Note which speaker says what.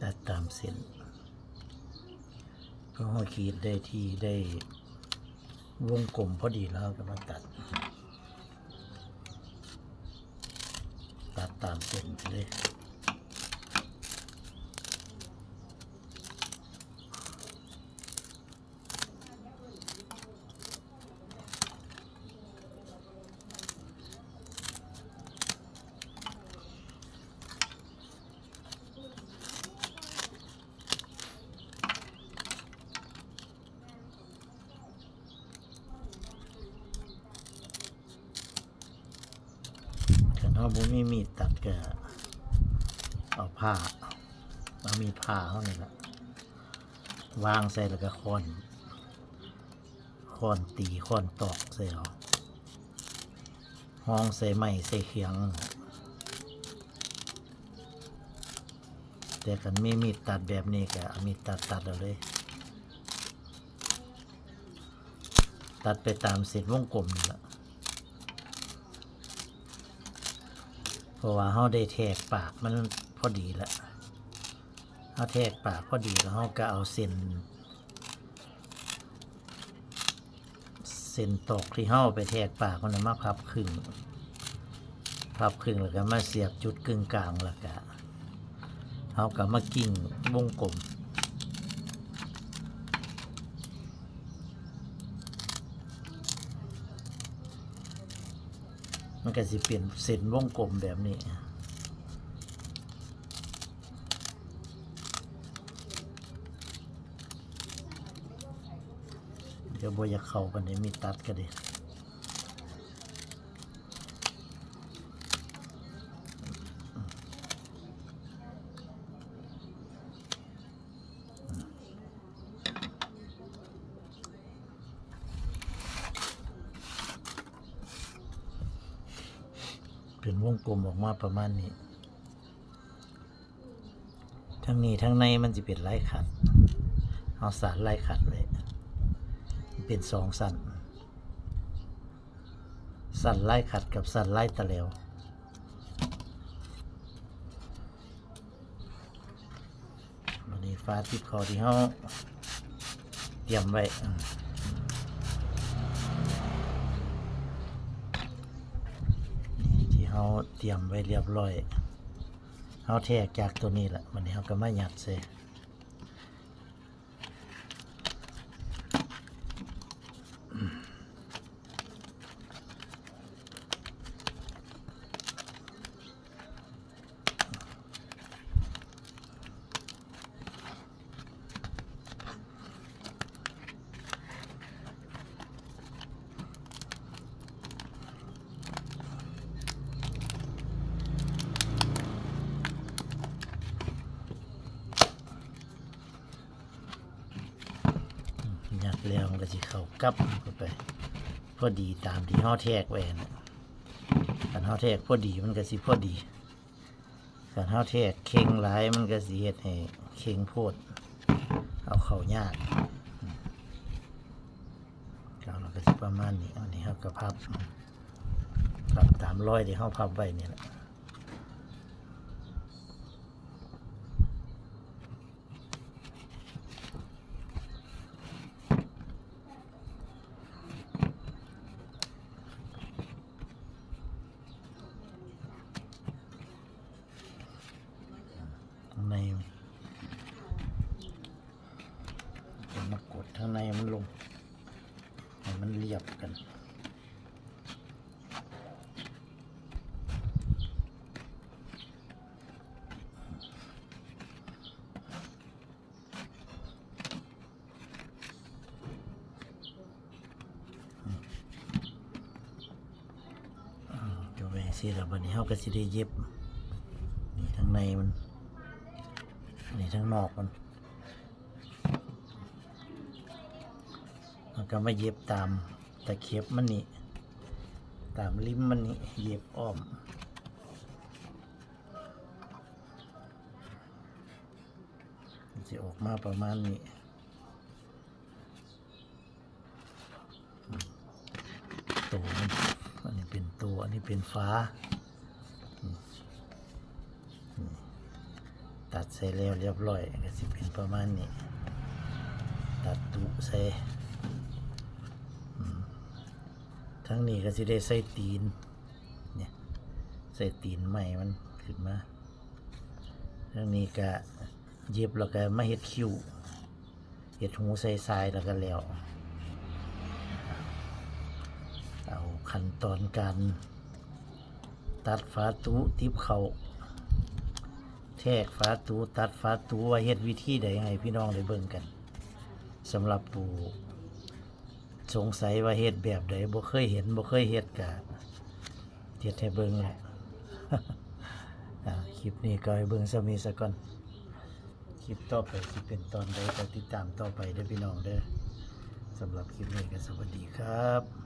Speaker 1: ตัดตามเส้นก็ห้อยขีดได้ที่ได้วงกลมพอดีแล้วก็มาตัดตามเส้นไปเลยถ้าผมไม่มีตัดก็เอาผ้าเอามีผ้าเขานี่แหละวางใส่แล้วก็ค้อนตีค้อนตอกใส่เอาห้องใส่ไม้ใส่เขียงแต่กันไม่มีตัดแบบนี้ก็เอามีตัดเอาเลยตัดไปตามเส้นวงกลมนี่แหละเพราะว่าเขาได้แทกปากมันพอดีแล้วเขาแทกปากพอดีแล้วเขาก็เอาเส้นตอกที่เขาไปแทกปากมันมาพับครึ่งแล้วก็มาเสียบจุดกึ่งกลางแล้วก็เขาก็มากิ่งวงกลมมันก็สิเปลี่ยนเส้นวงกลมแบบนี้เดี๋ยวบ่อยากเข้ากันในมีตัดก็ได้เป็นวงกลมออกมาประมาณนี้ทั้งนี้ทั้งในมันจะเป็นลายขัดเอาสารลายขัดไว้เป็น2 สั้นลายขัดกับสั้นลายตะแล้ววันนี้ฟ้าทิพย์เขาที่เขาเตรียมไว้ที่เขาเตรียมไว้เรียบร้อยเขาแทกจากตัวนี้แหละวันนี้เขาก็มาหยัดใส่หยัดแล้วมันก็จะเข้ากับเข้าไปพอดีตามที่เขาแทกไว้นะการเขาแทกพอดีมันก็สิพอดีการเขาแทกเข่งหลายมันก็สิเฮ็ดให้เข่งโพดเอาเข้ายากเราก็สิประมาณนี้อันนี้เขาก็พับตามรอยที่เขาพับไว้นี่แหละข้างในมากดข้างในมันลงให้มันเรียบกันจะไปสิแล้ววันนี้เขาก็สิได้เย็บนี่ทั้งในมันนี่ทั้งนอกมันก็มาเย็บตามตะเข็บมันนี่ตามริมมันนี่เย็บอ้อมจะออกมาประมาณนี้ตัวมันอันนี้เป็นตัวอันนี้เป็นฟ้าต ตัดใส่แล้วเรียบร้อยก็สิเป็นประมาณนี้ตัดตุใส่ทั้งนี้ก็สิได้ใส่ตีนเนี่ยใส่ตีนใหม่มันขึ้นมาทั้งนี้ก็เย็บแล้วก็มาเฮ็ดคิ้วเฮ็ดหูใส่ทรายแล้วก็แล้วเอาขั้นตอนการตัดฝาตู้ติบเขาแทกฝาตู้ตัดฝาตู้ว่าเฮ็ดวิธีใดให้พี่น้องได้เบิ่งกันสำหรับผู้สงสัยว่าเฮ็ดแบบใดบ่เคยเห็นบ่เคยเฮ็ดก็เฮ็ดให้เบิ่งแหละ คลิปนี้ก็ให้เบิ่งซะมีซะก่อนคลิปต่อไปสิเป็นตอนใดก็ติดตามต่อไปเด้อพี่น้องเด้อสำหรับคลิปนี้ก็สวัสดีครับ